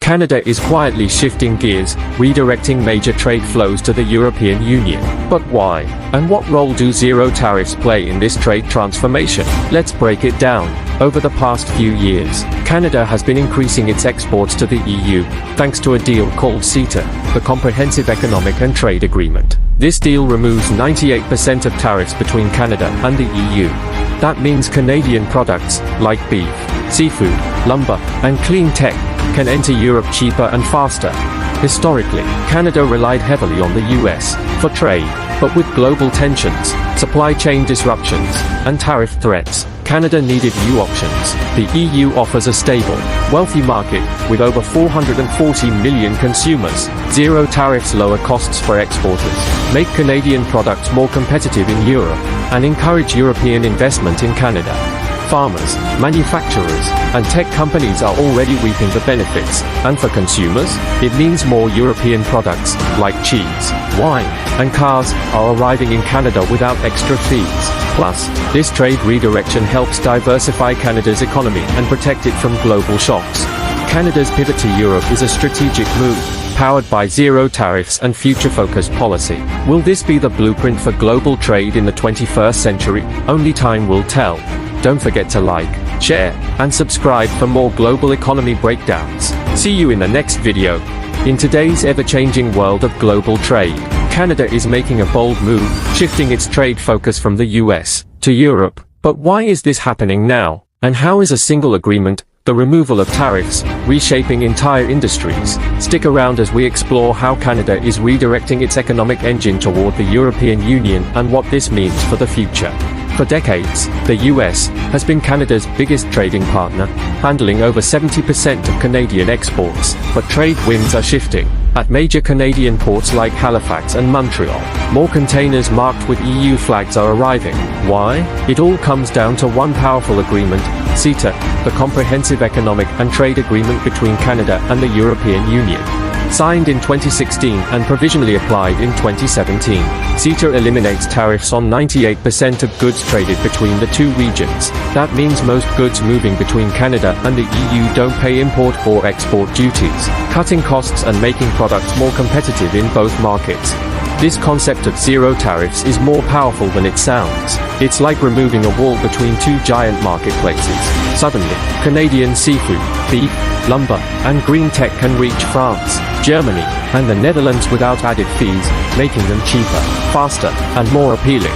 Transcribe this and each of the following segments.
Canada is quietly shifting gears, redirecting major trade flows to the European Union. But why? And what role do zero tariffs play in this trade transformation? Let's break it down. Over the past few years, Canada has been increasing its exports to the EU, thanks to a deal called CETA, the Comprehensive Economic and Trade Agreement. This deal removes 98% of tariffs between Canada and the EU. That means Canadian products, like beef, seafood, lumber, and clean tech, can enter Europe cheaper and faster. Historically, Canada relied heavily on the US for trade, but with global tensions, supply chain disruptions, and tariff threats, Canada needed new options. The EU offers a stable, wealthy market, with over 440 million consumers. Zero tariffs lower costs for exporters, make Canadian products more competitive in Europe, and encourage European investment in Canada. Farmers, manufacturers, and tech companies are already reaping the benefits, and for consumers, it means more European products, like cheese, wine, and cars, are arriving in Canada without extra fees. Plus, this trade redirection helps diversify Canada's economy and protect it from global shocks. Canada's pivot to Europe is a strategic move, powered by zero tariffs and future-focused policy. Will this be the blueprint for global trade in the 21st century? Only time will tell. Don't forget to like, share, and subscribe for more global economy breakdowns. See you in the next video. In today's ever-changing world of global trade, Canada is making a bold move, shifting its trade focus from the US to Europe. But why is this happening now? And how is a single agreement, the removal of tariffs, reshaping entire industries? Stick around as we explore how Canada is redirecting its economic engine toward the European Union and what this means for the future. For decades, the US has been Canada's biggest trading partner, handling over 70% of Canadian exports. But trade winds are shifting. At major Canadian ports like Halifax and Montreal, more containers marked with EU flags are arriving. Why? It all comes down to one powerful agreement, CETA, the Comprehensive Economic and Trade Agreement between Canada and the European Union. Signed in 2016 and provisionally applied in 2017, CETA eliminates tariffs on 98% of goods traded between the two regions. That means most goods moving between Canada and the EU don't pay import or export duties, cutting costs and making products more competitive in both markets. This concept of zero tariffs is more powerful than it sounds. It's like removing a wall between two giant marketplaces. Suddenly, Canadian seafood, beef, lumber, and green tech can reach France, Germany, and the Netherlands without added fees, making them cheaper, faster, and more appealing.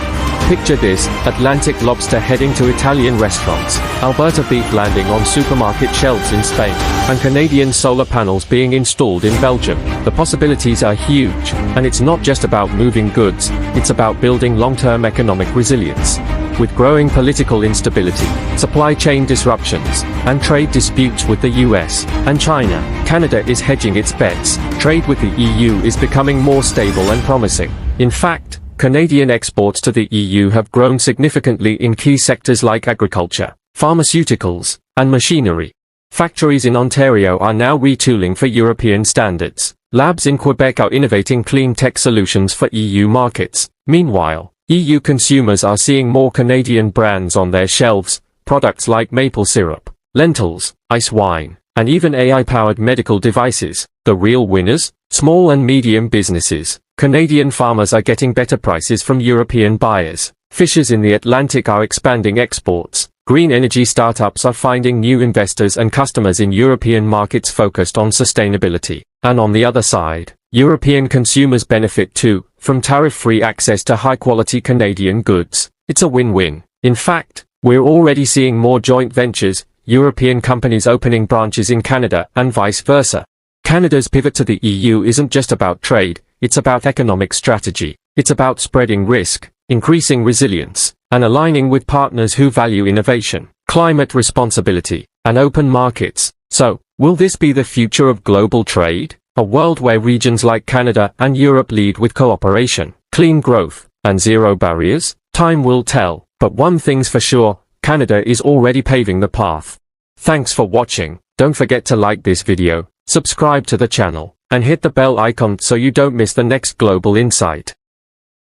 Picture this: Atlantic lobster heading to Italian restaurants, Alberta beef landing on supermarket shelves in Spain, and Canadian solar panels being installed in Belgium. The possibilities are huge, and it's not just about moving goods, it's about building long-term economic resilience. With growing political instability, supply chain disruptions, and trade disputes with the US and China, Canada is hedging its bets. Trade with the EU is becoming more stable and promising. In fact, Canadian exports to the EU have grown significantly in key sectors like agriculture, pharmaceuticals, and machinery. Factories in Ontario are now retooling for European standards. Labs in Quebec are innovating clean tech solutions for EU markets. Meanwhile, EU consumers are seeing more Canadian brands on their shelves, products like maple syrup, lentils, ice wine, and even AI-powered medical devices. The real winners? Small and medium businesses. Canadian farmers are getting better prices from European buyers. Fishers in the Atlantic are expanding exports. Green energy startups are finding new investors and customers in European markets focused on sustainability. And on the other side, European consumers benefit too, from tariff-free access to high-quality Canadian goods. It's a win-win. In fact, we're already seeing more joint ventures, European companies opening branches in Canada and vice versa. Canada's pivot to the EU isn't just about trade, it's about economic strategy. It's about spreading risk, increasing resilience, and aligning with partners who value innovation, climate responsibility, and open markets. So, will this be the future of global trade? A world where regions like Canada and Europe lead with cooperation, clean growth, and zero barriers? Time will tell, but one thing's for sure, Canada is already paving the path. Thanks for watching. Don't forget to like this video, subscribe to the channel, and hit the bell icon so you don't miss the next global insight.